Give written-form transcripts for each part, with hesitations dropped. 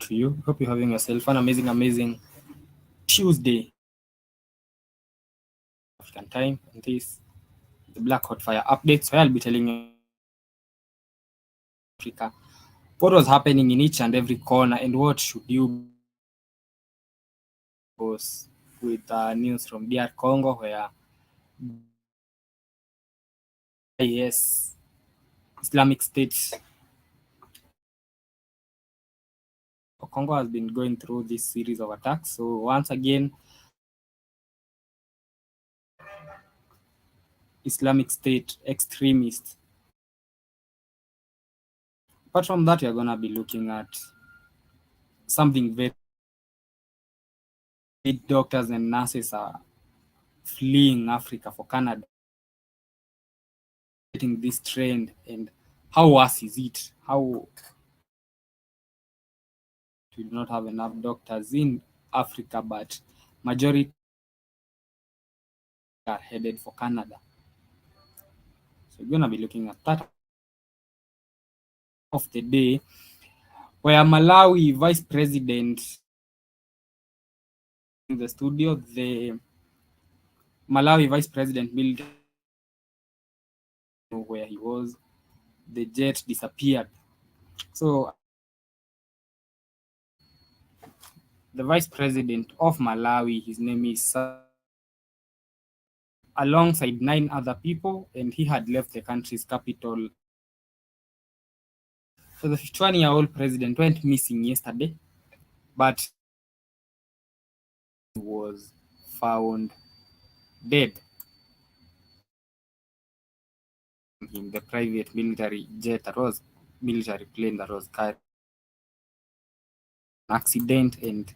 to you. Hope you're having yourself an amazing Tuesday African time. And this the Black Hot Fire updates where I'll be telling you Africa what was happening in each and every corner and what should you post with news from DR Congo where yes Islamic State Congo has been going through this series of attacks. So once again Islamic State extremists. Apart from that, you're going to be looking at something very doctors and nurses are fleeing Africa for Canada, getting this trend, and how worse is it? How we do not have enough doctors in Africa, but majority are headed for Canada. So we're going to be looking at that of the day, where Malawi Vice President in the studio, the Malawi Vice President building where he was, the jet disappeared. So the Vice President of Malawi, his name is alongside 9 other people, and he had left the country's capital. So the 51-year-old president went missing yesterday, but he was found dead in the private military jet that was military plane that was carrying an accident, and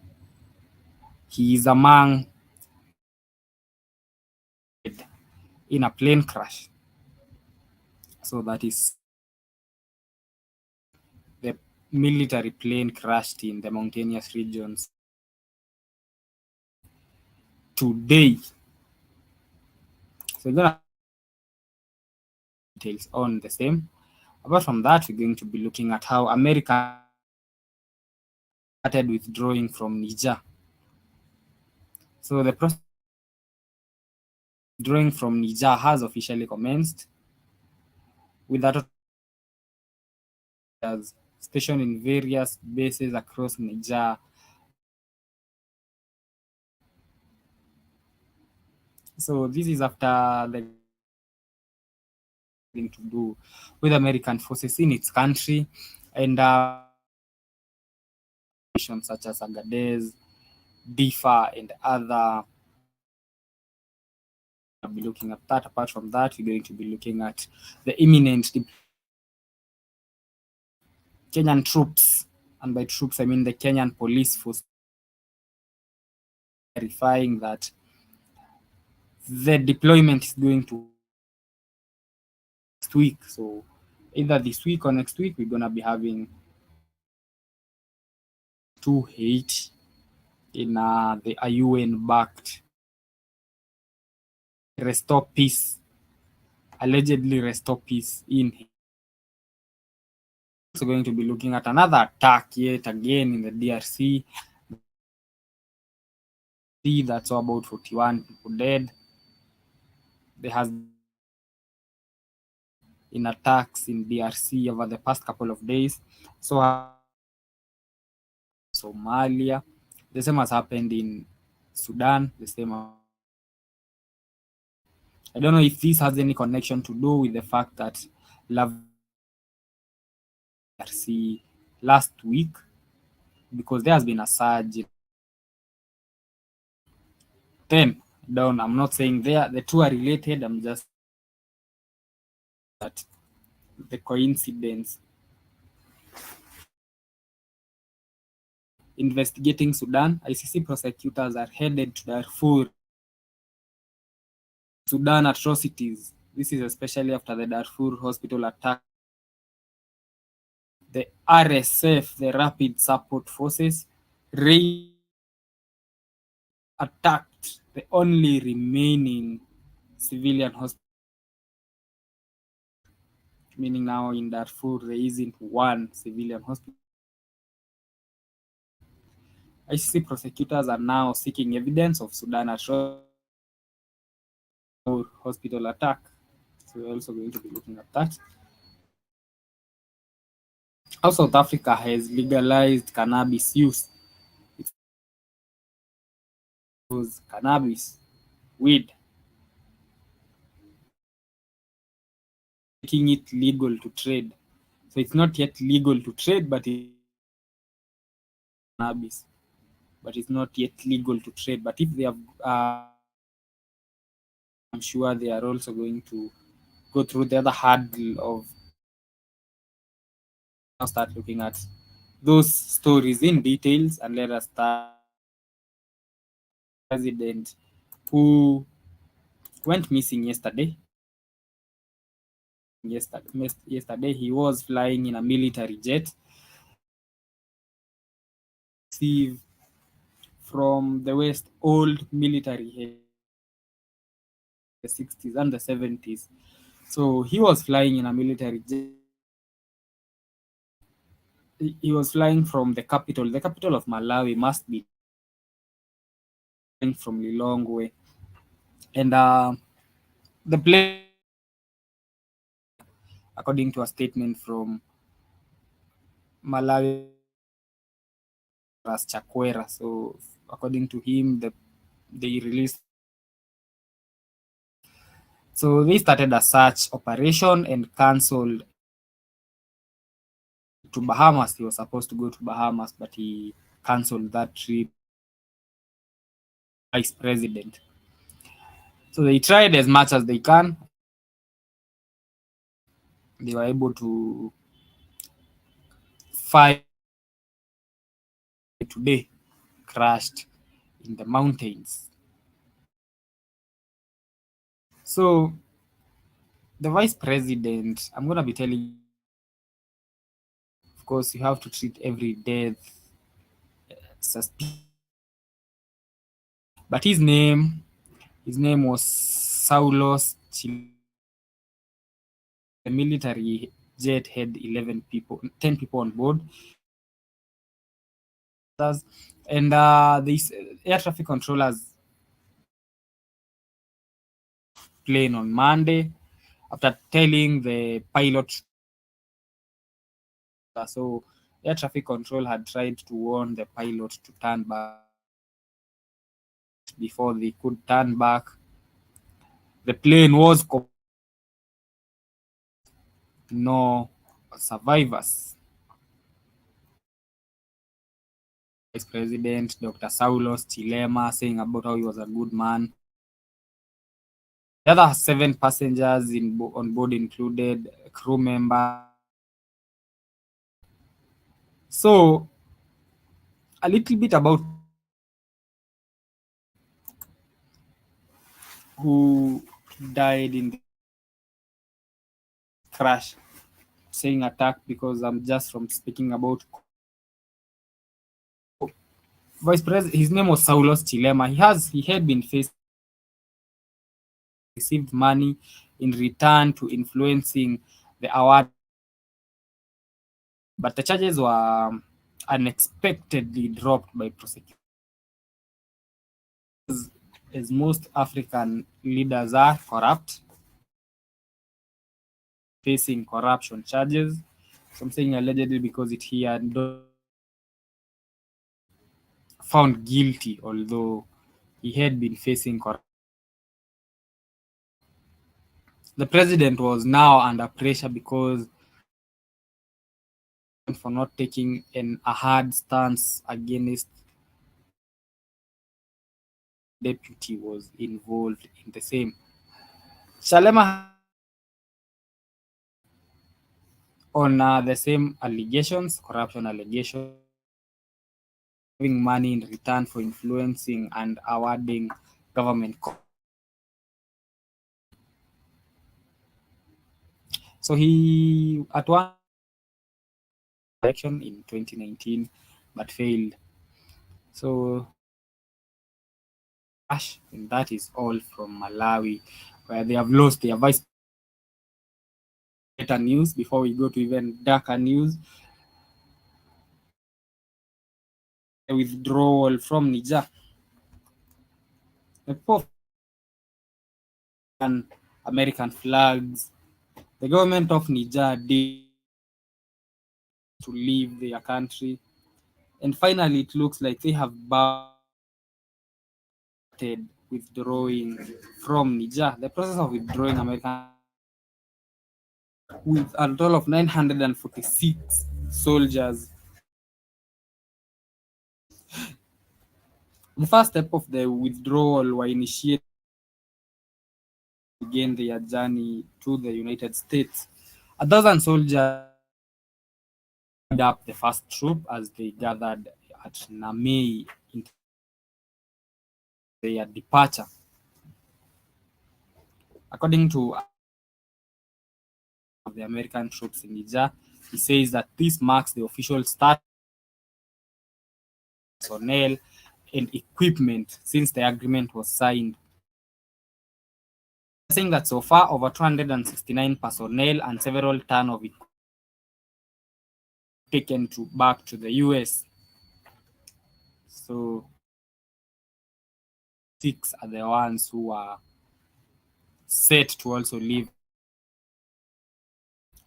he is among in a plane crash. So that is the military plane crashed in the mountainous regions today. So we're gonna details on the same. Apart from that, we're going to be looking at how America started withdrawing from Niger. So the process of withdrawing from Niger has officially commenced, with that stationed in various bases across Niger. So this is after the thing to do with American forces in its country, and such as Agadez, Difa, and other. I'll be looking at that. Apart from that, we're going to be looking at the imminent Kenyan troops, and by troops I mean the Kenyan police force, verifying that the deployment is going to next week. So either this week or next week, we're gonna be having 2 in the UN-backed restore peace, allegedly restore peace in. Also going to be looking at another attack yet again in the DRC. That's about 41 people dead. There has in attacks in DRC over the past couple of days. So Somalia, the same has happened in Sudan, the same. I don't know if this has any connection to do with the fact that DRC last week, because there has been a surge. Then down, I'm not saying the two are related. I'm just that the coincidence. Investigating Sudan, ICC prosecutors are headed to Darfur. Sudan atrocities. This is especially after the Darfur hospital attack. The RSF, the Rapid Support Forces, attacked the only remaining civilian hospital. Meaning now in Darfur there isn't one civilian hospital. ICC prosecutors are now seeking evidence of Sudan hospital attack. So we're also going to be looking at that. How South Africa has legalized cannabis use. It was cannabis, weed, making it legal to trade. So it's not yet legal to trade, but it's cannabis. But it's not yet legal to trade. But if they have, I'm sure they are also going to go through the other hurdle of now start looking at those stories in details, and let us start. President who went missing yesterday. Yesterday he was flying in a military jet. Received from the West old military the 60s and the 70s. So he was flying in a military jet. He was flying from the capital. The capital of Malawi must be from Lilongwe. And the plane, according to a statement from Malawi as Chakwera. So according to him, they released. So they started a search operation and cancelled to Bahamas. He was supposed to go to Bahamas, but he cancelled that trip. Vice president. So they tried as much as they can. They were able to find today crashed in the mountains. So the vice president, I'm gonna be telling you, of course, you have to treat every death suspicious. But his name was Saulos Chil. The military jet had 11 people, 10 people on board. And these air traffic controllers plane on Monday after telling the pilot. So air traffic control had tried to warn the pilot to turn back. Before they could turn back, the plane was no survivors. Vice President Dr. Saulos Chilema saying about how he was a good man. The other 7 passengers on board included a crew member. So a little bit about who died in the crash. Saying attack because I'm just from speaking about Vice President. His name was Saulos Chilema. He had been received money in return to influencing the award, but the charges were unexpectedly dropped by prosecutors. As most African leaders are corrupt, facing corruption charges. So I'm saying allegedly because he had found guilty, although he had been facing corruption. The president was now under pressure because for not taking a hard stance against deputy was involved in the same. Shalema on the same allegations, corruption allegations, giving money in return for influencing and awarding government. So he at one election in 2019 but failed. So and that is all from Malawi, where they have lost their vice. Better news before we go to even darker news. withdrawal from Niger. The people American flags. The government of Niger did to leave their country, and finally, it looks like they have started withdrawing from Niger. The process of withdrawing American with a total of 946 soldiers. The first step of the withdrawal were initiated to begin their journey to the United States. 1,000 soldiers made up the first troop as they gathered at Namei in their departure. According to the American troops in Niger, he says that this marks the official start of personnel and equipment since the agreement was signed. Saying that so far over 269 personnel and several tons of equipment taken back to the US. So 6 are the ones who are set to also leave.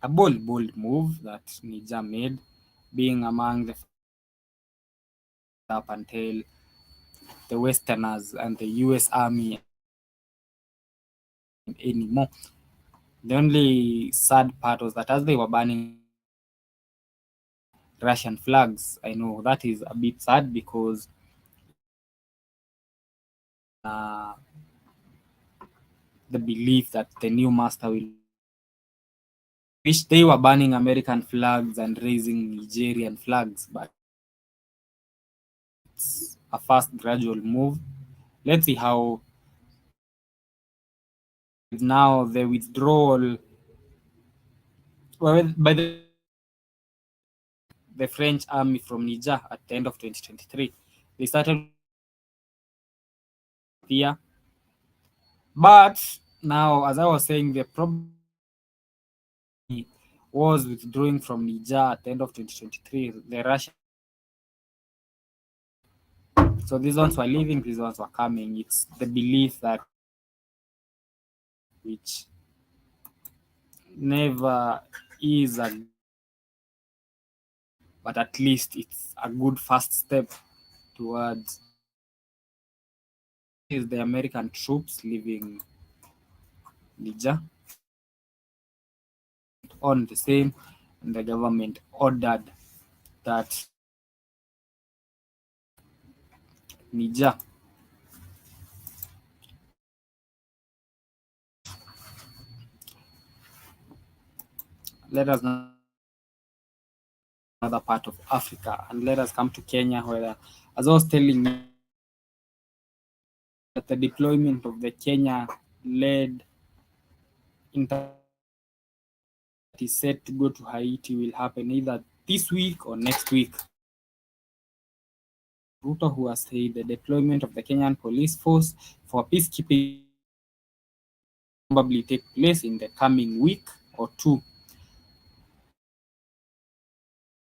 A bold move that Niger made, being among the up until the Westerners and the US Army anymore. The only sad part was that as they were burning Russian flags, I know that is a bit sad because the belief that the new master will wish they were burning American flags and raising Nigerian flags, but it's a fast gradual move. Let's see how now the withdrawal by the French army from Niger at the end of 2023. They started here, but now, as I was saying, the problem was withdrawing from Niger at the end of 2023. The Russian, so these ones were leaving, these ones were coming. It's the belief that which never is but at least it's a good first step towards is the American troops leaving Niger on the same, and the government ordered that Niger let us know another part of Africa, and let us come to Kenya, where, as I was telling you, that the deployment of the Kenya-led is set to go to Haiti will happen either this week or next week. Ruto, who has said the deployment of the Kenyan police force for peacekeeping probably take place in the coming week or two.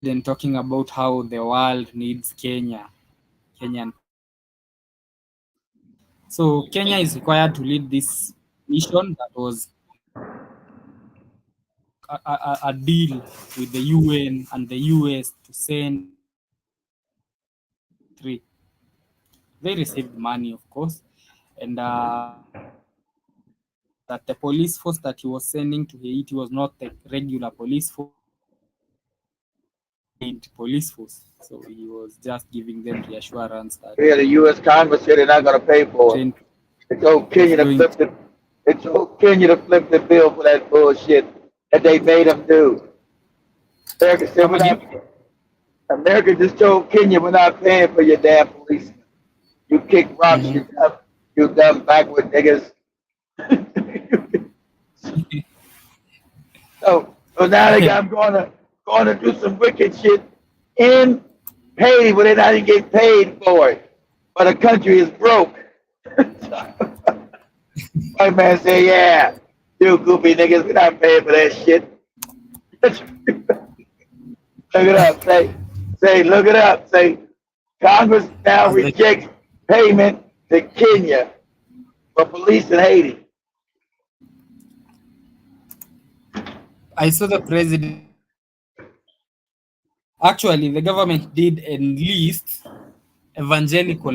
Then talking about how the world needs Kenyan. So Kenya is required to lead this mission that was a deal with the UN and the US to send three. They received money, of course, and that the police force that he was sending to Haiti was not the regular police force. So he was just giving them reassurance that yeah, the U.S. Congress said they're not going to pay for it. It's told Kenya to flip the. It told Kenya to flip the bill for that bullshit that they made them do. America said we're not. America just told Kenya we're not paying for your damn police. You kick rocks, you dumb backward niggas. so now they got going to do some wicked shit in Haiti where they're not even getting paid for it. But the country is broke. White man say, yeah, you goofy niggas, we're not paying for that shit. Look it up, say, look it up, say, Congress now rejects payment to Kenya for police in Haiti. I saw the president. Actually, the government did enlisted evangelical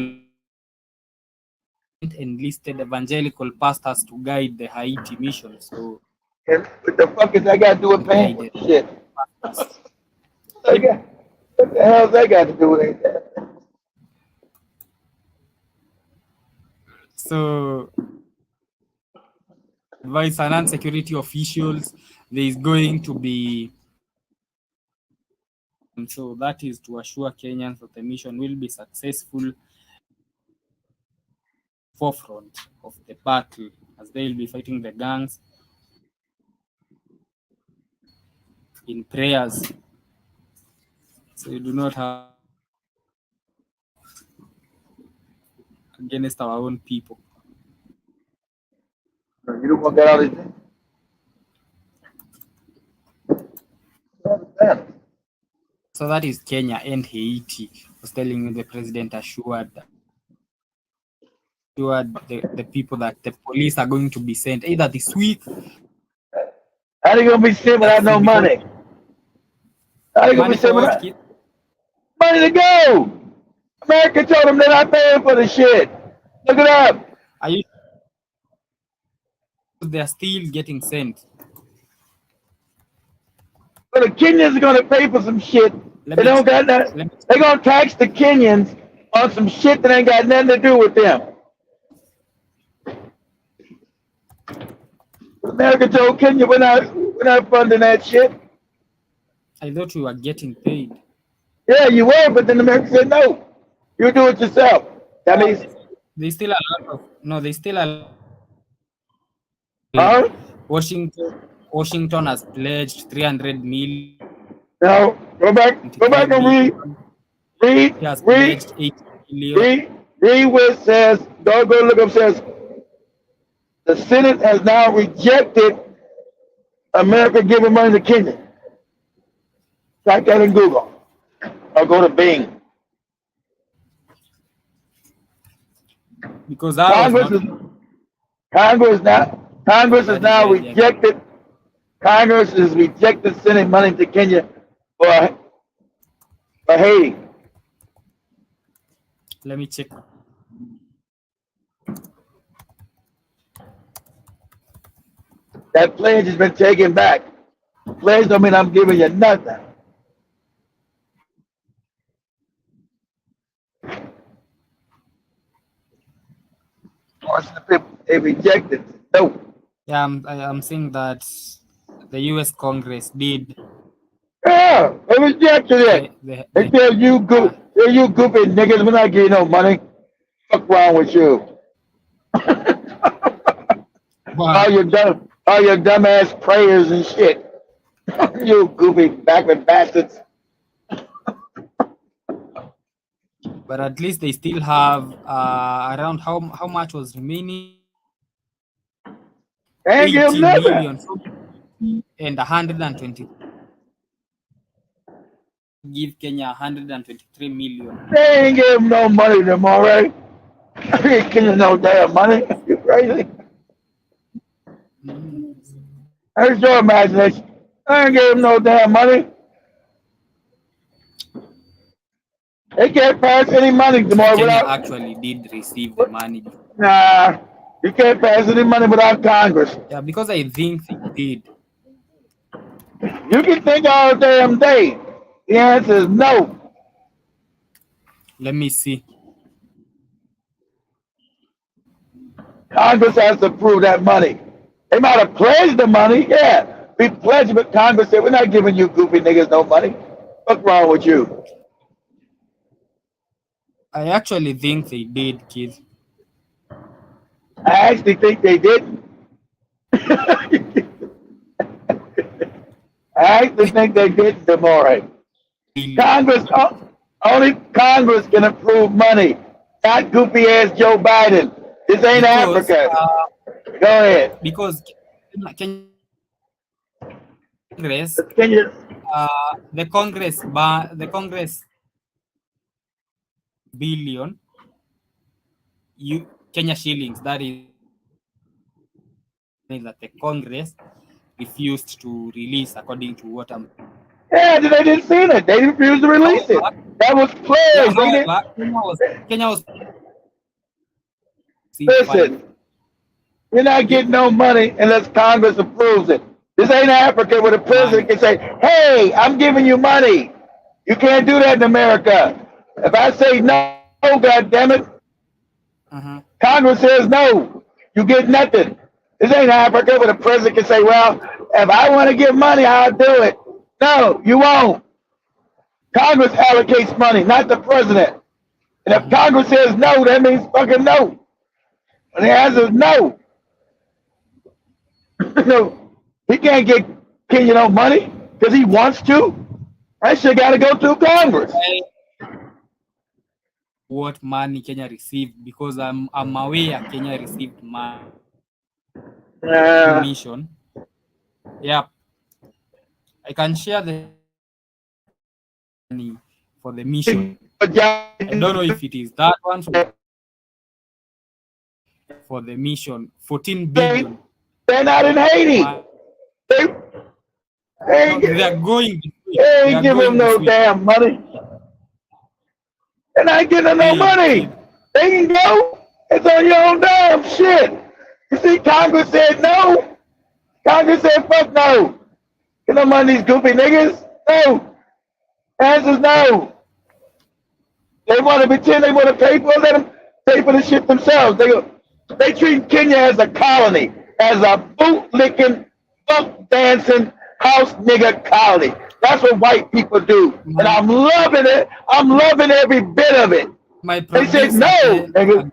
pastors to guide the Haiti mission. So, and what the fuck is that got to do with paying for shit? What the hell's that got to do with anything? So, advise and security officials, there is going to be, and so that is to assure Kenyans that the mission will be successful forefront of the battle as they will be fighting the gangs in prayers. So you do not have against our own people. You don't want that out of it. So that is Kenya and Haiti. I was telling you the president assured the people that the police are going to be sent either this week. How they gonna be sent without no money? How they gonna be sent without money to go? America told them they're not paying for the shit. Look it up. Are you? They are still getting sent. But the Kenyans are gonna pay for some shit. They don't got that. They're gonna tax the Kenyans on some shit that ain't got nothing to do with them. America told Kenya we're not funding that shit. I thought we were getting paid. Yeah, you were, but then America said no. You do it yourself. That means they still a lot of they still a Washington has pledged 300 million. No, go back and read. Read where it says, go look up, says, the Senate has now rejected America giving money to Kenya. Type that in Google. Or go to Bing. Because Congress has rejected sending money to Kenya for Haiti. Let me check. That pledge has been taken back. Pledge don't mean I'm giving you nothing. They rejected. No. Yeah, I'm saying that the U.S. Congress did. Yeah, they rejected it. They tell you goofy niggas, we're not getting no money. Fuck wrong with you? Wow. All your dumbass prayers and shit. You goofy backward bastards. But at least they still have around how much was remaining? 80 million and 120. Give Kenya 123 million. They ain't give them no money to them already. I ain't giving them no damn money. You crazy? That's your imagination. I ain't giving them no damn money. They can't pass any money tomorrow Kenya actually did receive the money. Nah, you can't pass any money without Congress. Yeah, because I think they did. You can think all damn day. The answer is no. Let me see. Congress has to approve that money. They might have pledged the money, yeah. We pledged, but Congress said, we're not giving you goofy niggas no money. What's wrong with you? I actually think they did, kid. I actually think they didn't. I actually think they didn't, Demore. Congress, only Congress can approve money, not goofy ass Joe Biden. This ain't Africa. Go ahead. Because Congress, the Congress billion Kenya shillings. That is that the Congress refused to release, according to what I'm. Yeah, they didn't see it. They refused to release it. That was pledged. However, Kenya was Listen, you're not getting no money unless Congress approves it. This ain't Africa where the president can say, "Hey, I'm giving you money." You can't do that in America. If I say no, God damn it, Congress says no. You get nothing. This ain't Africa where the president can say, "Well, if I want to give money, I'll do it." No, you won't. Congress allocates money, not the president. And if Congress says no, that means fucking no. And the answer is no. So he can't get Kenya no money because he wants to. That shit got to go through Congress. What money Kenya received, because I'm aware Kenya received money. Mission. Yeah, I can share the money for the mission. I don't know if it is that one for the mission. 14 billion. They're not in Haiti. They're going. They ain't giving no damn money. They're not getting no money. They can go. It's on your own damn shit. You see, Congress said no. Congress said fuck no. Get no money, these goofy niggas. No. Answer's no. They want to pretend they want to pay for it. Let them pay for the shit themselves. They treat Kenya as a colony, as a boot-licking, fuck-dancing, house nigga colony. That's what white people do. And I'm loving it. I'm loving every bit of it. They said no, nigga.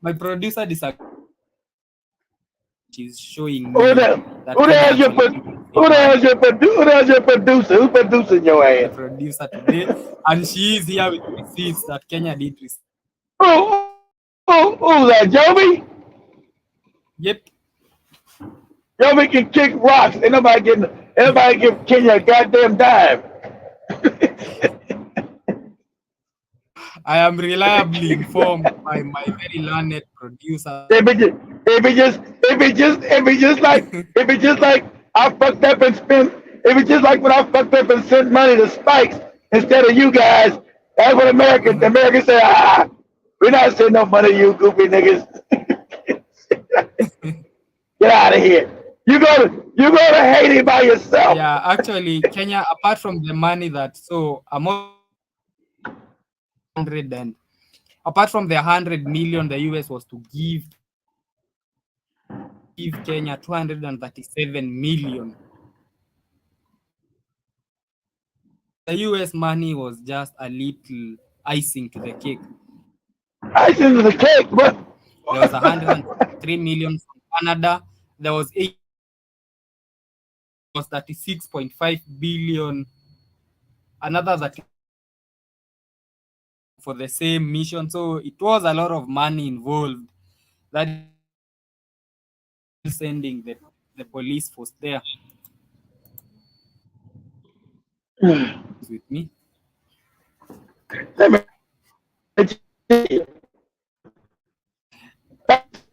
My producer disagrees. She's showing me who the hell's your producer? Who's producing your ass? The producer today, and she is here with receipts that Kenya did receive. Who's that, Joby? Yep. Joby can kick rocks. Ain't nobody give Kenya a goddamn dime. I am reliably informed by my very learned producer. If it just like I fucked up and spent. If it's just like when I fucked up and sent money to Spikes instead of you guys. That's what Americans say. We're not sending no money to you goofy niggas. Get out of here. You go to Haiti by yourself. Yeah, actually, Kenya, apart from the money that apart from the 100 million the US was to give Kenya 237 million. The US money was just a little icing to the cake. Icing to the cake, but there was 103 million from Canada. There was 36.5 billion. Another that for the same mission. So it was a lot of money involved. That sending the police force there. With me.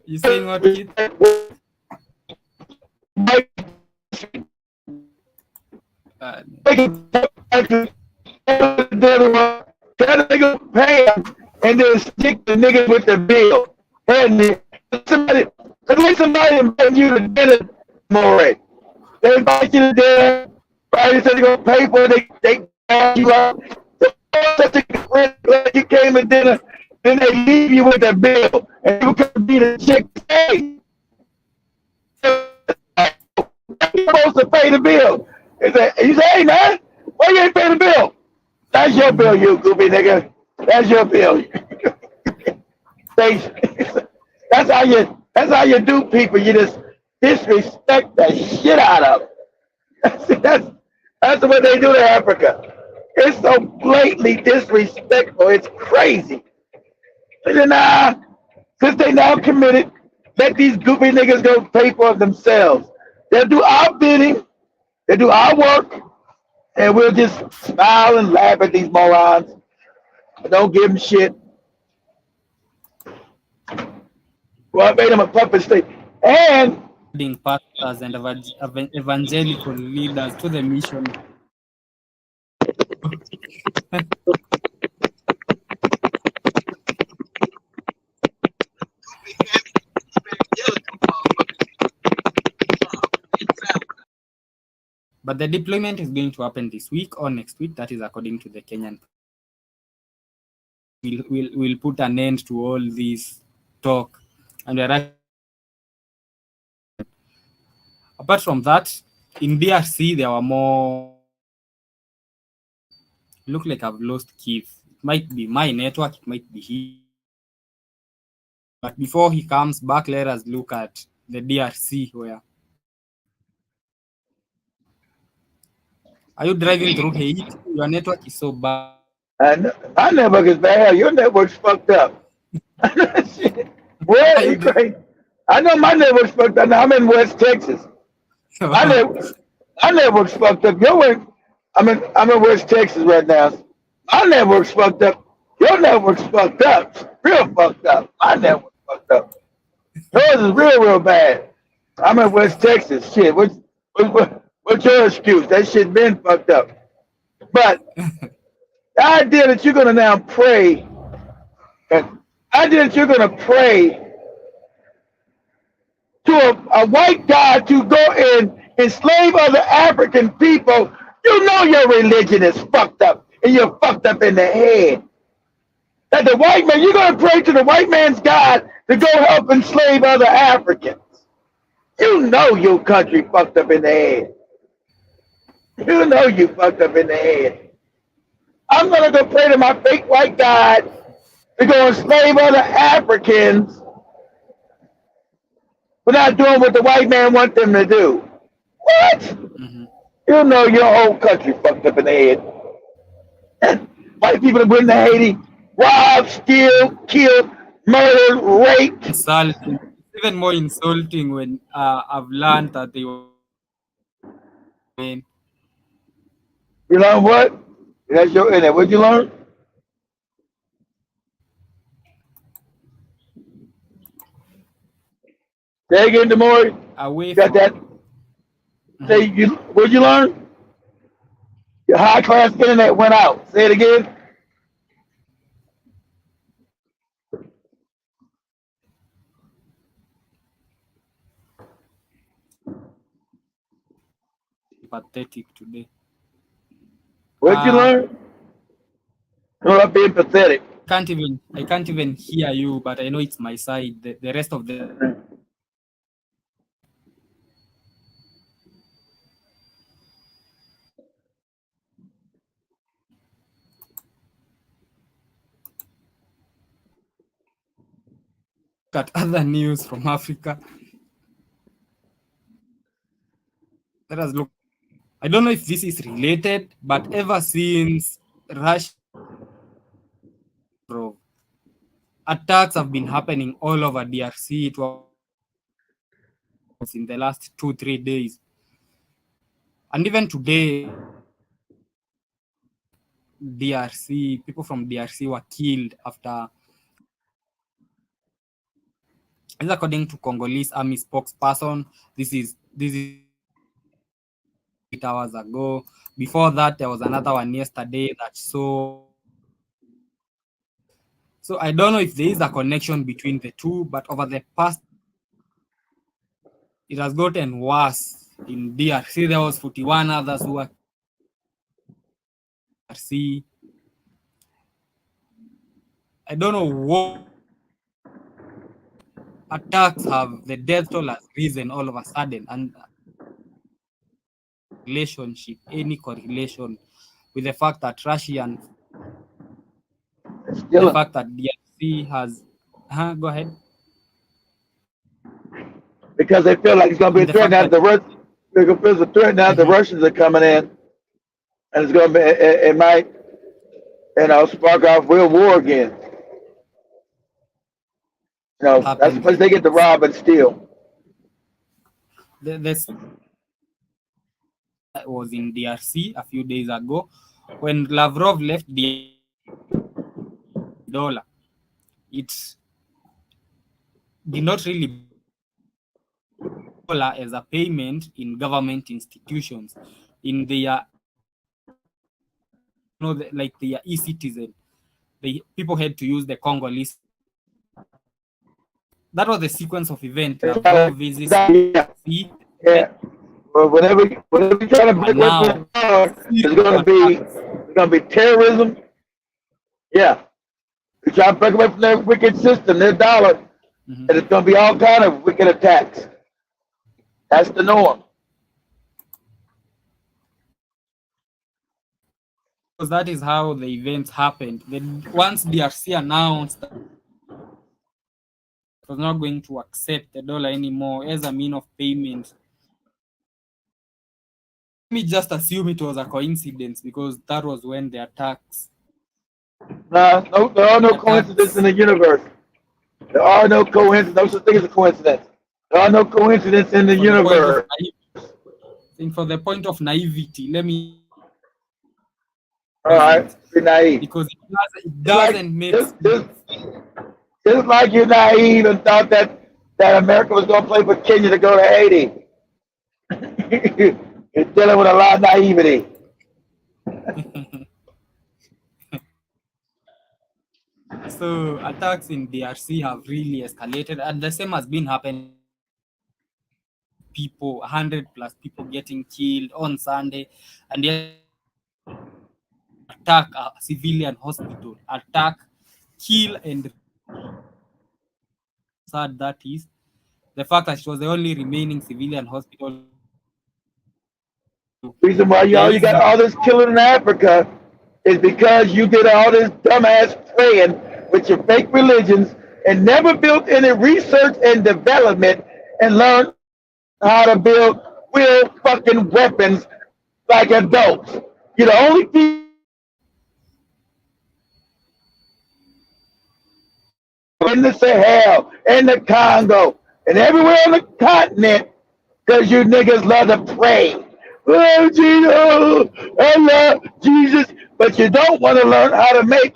You saying what, kid? Try to pay him and then stick the niggas with the bill. And somebody invite you to dinner more. They invite you to dinner. Friday said they're gonna pay for it. They you up. You came to dinner, then they leave you with the bill, and you could be the chick. Hey, you're supposed to pay the bill. You say, hey man, why you ain't pay the bill? That's your bill, you goofy nigga. That's your bill. That's how you do people. You just disrespect the shit out of them. That's the way they do to Africa. It's so blatantly disrespectful. It's crazy. And then, since they now committed, let these goofy niggas go pay for it themselves. They'll do our bidding. They do our work. And we'll just smile and laugh at these morons. Don't give him shit. Well, I made him a puppet state. And Pastors and evangelical leaders to the mission. But the deployment is going to happen this week or next week. That is according to the Kenyan. We'll put an end to all this talk. And apart from that, in DRC, there were more. Look like I've lost Keith. It might be my network, it might be he. But before he comes back, let us look at the DRC where. Are you driving through Haiti? Your network is so bad. and my network is bad. Your network's fucked up. What? You crazy? I know my network's fucked up. Now I'm in West Texas. My network's fucked up. I'm in West Texas right now. My network's fucked up. Your network's fucked up. Real fucked up. My network's fucked up. Yours is real bad. I'm in West Texas. Shit. What's your excuse? That shit been fucked up. But the idea that you're gonna now pray, and the idea that you're gonna pray to a white God to go and enslave other African people, you know your religion is fucked up and you're fucked up in the head. That the white man, you're going to pray to the white man's God to go help enslave other Africans. You know your country fucked up in the head. You know you fucked up in the head. I'm going to go pray to my fake white God to go enslave other Africans without doing what the white man wants them to do. What? Mm-hmm. You know your whole country fucked up in the head. And white people that went to Haiti, robbed, steal, killed, murdered, raped. Insulting. It's even more insulting when I've learned that they were. You learn what? That's your internet. What'd you learn? Say again, Demore. Away got that? Say what'd you learn? Your high class internet went out. Say it again. Pathetic today. What'd you learn? No, I'm being pathetic. I can't even hear you, but I know it's my side. The rest of the at other news from Africa. Let us look. I don't know if this is related, but ever since Russia, attacks have been happening all over DRC. It was in the last 2-3 days, and even today, DRC people from DRC were killed after. This according to Congolese army spokesperson. This is 8 hours ago. Before that, there was another one yesterday that saw. So I don't know if there is a connection between the two, but over the past, it has gotten worse. In DRC, there was 41 others who were DRC. I don't know what attacks have the death toll has risen all of a sudden, and any correlation with the fact that Russian, the fact that DRC has, go ahead. Because they feel like it's going to be a threat now. The Russians are coming in, and it's going to be, it might, spark off real war again. That's the place they get to rob and steal. This was in DRC a few days ago when Lavrov left DRC. dollar. It did not really dollar as a payment in government institutions in their like their e-citizen. The people had to use the Congolese. That was the sequence of events. Lavrov visits C. Yeah. Well, whenever you try to break away from the dollar, there's gonna be terrorism. Yeah. You try to break away from their wicked system, their dollar, and it's gonna be all kind of wicked attacks. That's the norm. Because that is how the events happened. Then once DRC announced that it was not going to accept the dollar anymore as a mean of payment, let me just assume it was a coincidence because that was when the attacks. No, there are no coincidences in the universe. There are no coincidences. No such thing as a coincidence. There are no coincidences in the universe. For the point of naivety, let me. All right, be naive. Because it doesn't make sense. Just like you're naive and thought that America was going to play for Kenya to go to Haiti. You're dealing with a lot of naivety. So attacks in DRC have really escalated, and the same has been happening. People, 100+ people getting killed on Sunday, and yet attack a civilian hospital, attack, kill, and sad that is the fact that it was the only remaining civilian hospital. Reason why you got all this killing in Africa is because you did all this dumbass praying with your fake religions and never built any research and development and learned how to build real fucking weapons like adults. You're the only people in the Sahel, in the Congo, and everywhere on the continent because you niggas love to pray. Oh, Jesus, I love Jesus, but you don't want to learn how to make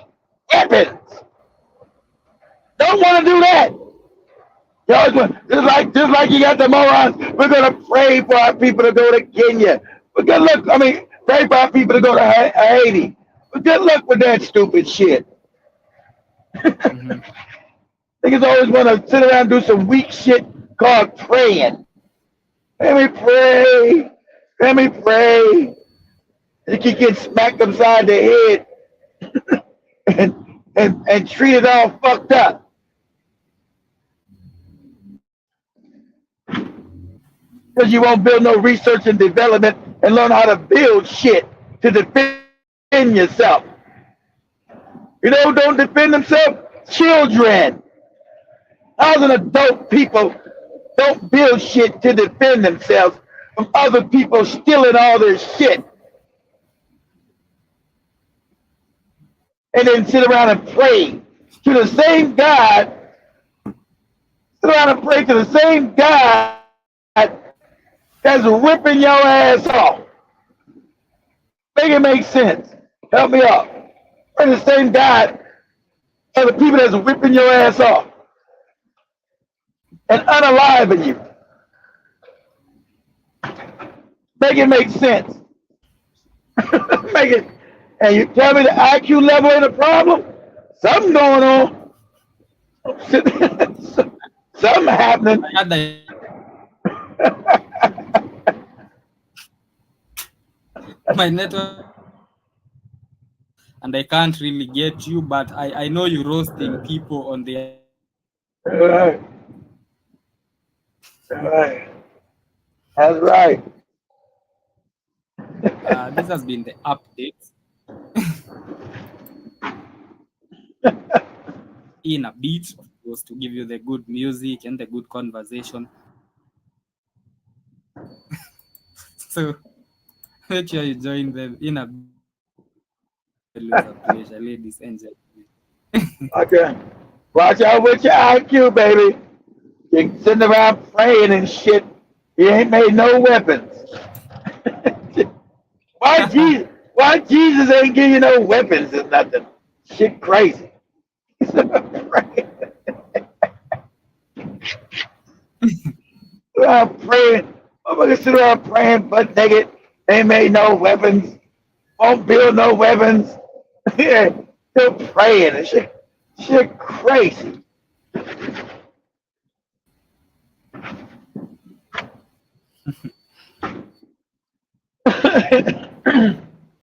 weapons. Don't want to do that. Just like you got the morons, we're going to pray for our people to go to Kenya. But good luck, pray for our people to go to Haiti. But good luck with that stupid shit. Niggas always want to sit around and do some weak shit called praying. Let me pray. Let me pray. You keep getting smacked upside the head and treated all fucked up. Because you won't build no research and development and learn how to build shit to defend yourself. You know who don't defend themselves? Children. As an adult people don't build shit to defend themselves from other people stealing all their shit. And then sit around and pray to the same God. Sit around and pray to the same God that's ripping your ass off. Make it make sense. Help me out. Pray to the same God as the people that's ripping your ass off and unaliving you. Make it make sense. Make it. And you tell me the IQ level ain't a problem? Something going on. Something happening. My network, and I can't really get you, but I know you're roasting people on the. All right. All right. That's right. This has been the update. In a beat, of course, to give you the good music and the good conversation. So make sure you join them in a pleasure, ladies and gentlemen. Okay. Watch out with your IQ, baby. You're sitting around praying and shit. You ain't made no weapons. Why Jesus ain't give you no weapons or nothing? Shit crazy. around praying. Motherfuckers sit around praying butt naked. They made no weapons. Won't build no weapons. Yeah, still praying and shit. Shit crazy.